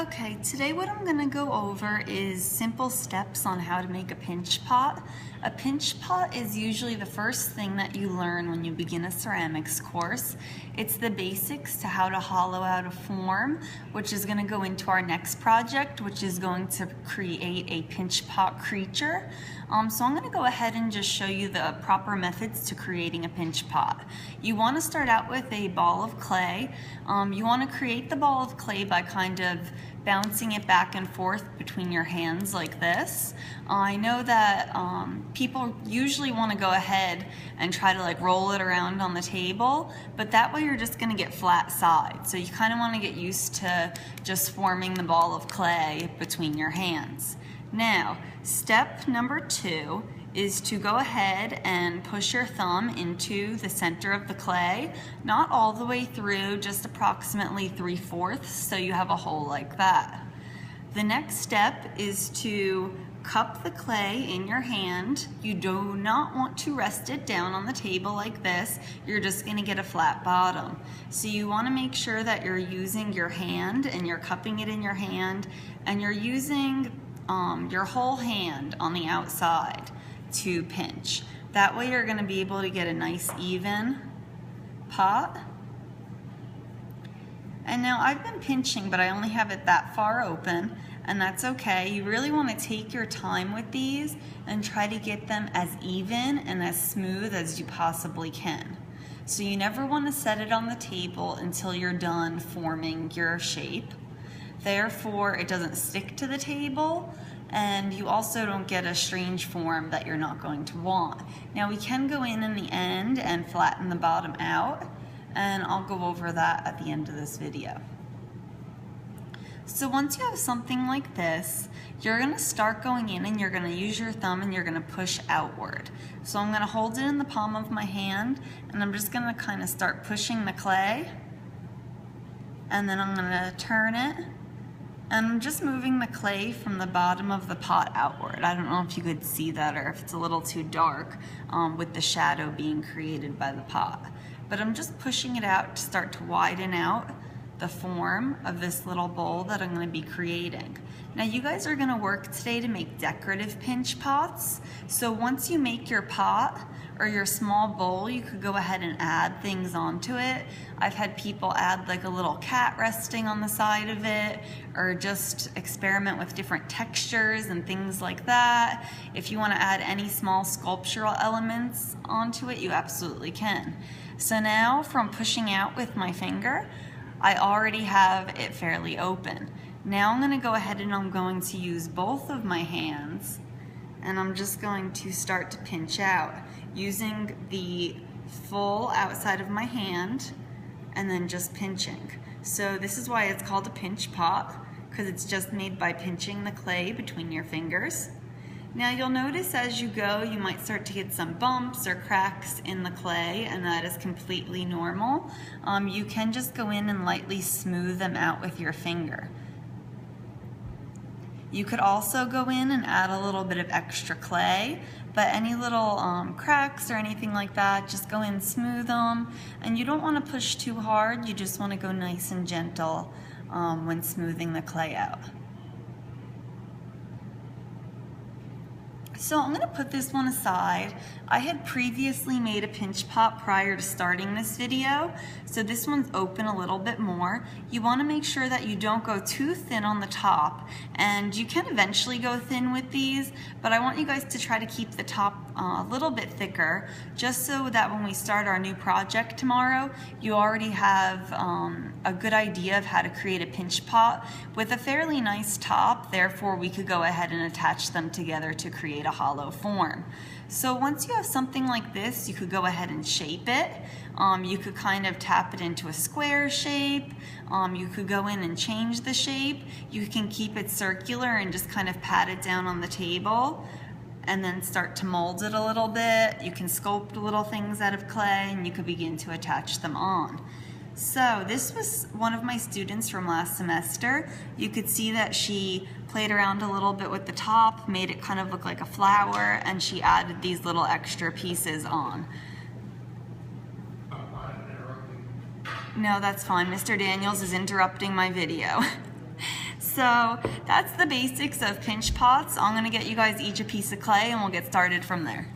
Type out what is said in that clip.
Okay, today what I'm going to go over is simple steps on how to make a pinch pot. A pinch pot is usually the first thing that you learn when you begin a ceramics course. It's the basics to how to hollow out a form, which is going to go into our next project, which is going to create a pinch pot creature. So I'm going to go ahead and just show you the proper methods to creating a pinch pot. You want to start out with a ball of clay. You want to create the ball of clay by kind of bouncing it back and forth between your hands like this. I know that people usually want to go ahead and try to like roll it around on the table, but that way you're just going to get flat sides. So you kind of want to get used to just forming the ball of clay between your hands. Now, step number 2 is to go ahead and push your thumb into the center of the clay, not all the way through, just approximately 3/4, so you have a hole like that. The next step is to cup the clay in your hand. You do not want to rest it down on the table like this. You're just going to get a flat bottom. So you want to make sure that you're using your hand and you're cupping it in your hand, and you're using your whole hand on the outside to pinch. That way you're going to be able to get a nice even pot. And now I've been pinching, but I only have it that far open, and that's okay. You really want to take your time with these and try to get them as even and as smooth as you possibly can. So you never want to set it on the table until you're done forming your shape. Therefore, it doesn't stick to the table, and you also don't get a strange form that you're not going to want. Now we can go in the end and flatten the bottom out, and I'll go over that at the end of this video. So once you have something like this, you're going to start going in and you're going to use your thumb and you're going to push outward. So I'm going to hold it in the palm of my hand, and I'm just going to kind of start pushing the clay, and then I'm going to turn it. And I'm just moving the clay from the bottom of the pot outward. I don't know if you could see that or if it's a little too dark with the shadow being created by the pot. But I'm just pushing it out to start to widen out the form of this little bowl that I'm going to be creating. Now you guys are going to work today to make decorative pinch pots. So once you make your pot or your small bowl, you could go ahead and add things onto it. I've had people add like a little cat resting on the side of it, or just experiment with different textures and things like that. If you want to add any small sculptural elements onto it, you absolutely can. So now from pushing out with my finger, I already have it fairly open. Now I'm going to go ahead and I'm going to use both of my hands, and I'm just going to start to pinch out using the full outside of my hand and then just pinching. So this is why it's called a pinch pot, because it's just made by pinching the clay between your fingers. Now you'll notice as you go, you might start to get some bumps or cracks in the clay, and that is completely normal. You can just go in and lightly smooth them out with your finger. You could also go in and add a little bit of extra clay, but any little cracks or anything like that, just go in, smooth them. And you don't want to push too hard, you just want to go nice and gentle when smoothing the clay out. So I'm going to put this one aside. I had previously made a pinch pot prior to starting this video, so this one's open a little bit more. You want to make sure that you don't go too thin on the top, and you can eventually go thin with these, but I want you guys to try to keep the top a little bit thicker, just so that when we start our new project tomorrow, you already have a good idea of how to create a pinch pot with a fairly nice top. Therefore, we could go ahead and attach them together to create a hollow form. So once you have something like this, you could go ahead and shape it. You could kind of tap it into a square shape. You could go in and change the shape. You can keep it circular and just kind of pat it down on the table and then start to mold it a little bit. You can sculpt little things out of clay, and you could begin to attach them on. So this was one of my students from last semester. You could see that she played around a little bit with the top, made it kind of look like a flower, and she added these little extra pieces on. No, that's fine. Mr. Daniels is interrupting my video. So that's the basics of pinch pots. I'm gonna get you guys each a piece of clay and we'll get started from there.